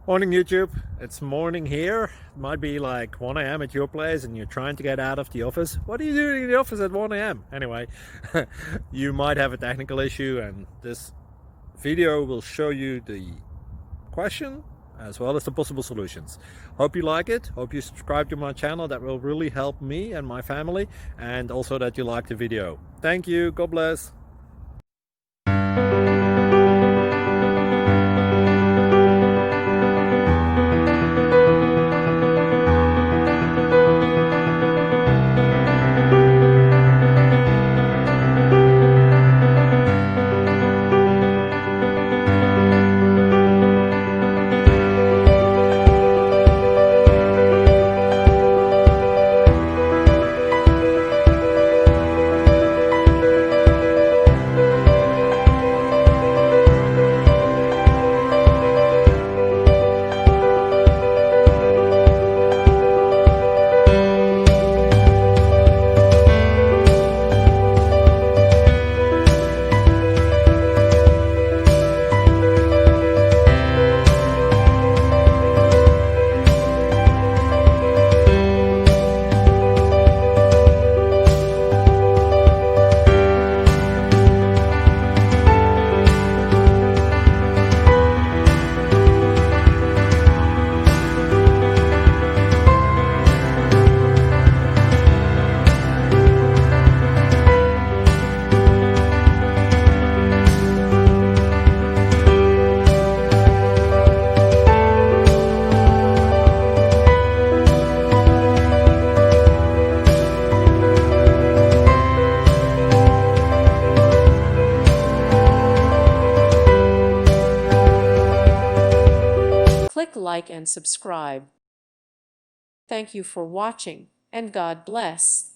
Morning YouTube, it's morning here. It might be like 1 a.m. at your place and you're trying to get out of the office. What are you doing in the office at 1 a.m.? Anyway, you might have a technical issue and this video will show you the question as well as the possible solutions. Hope you like it, hope you subscribe to my channel. That will really help me and my family, and also that you like the video. Thank you, God bless. Click like and subscribe. Thank you for watching, and God bless.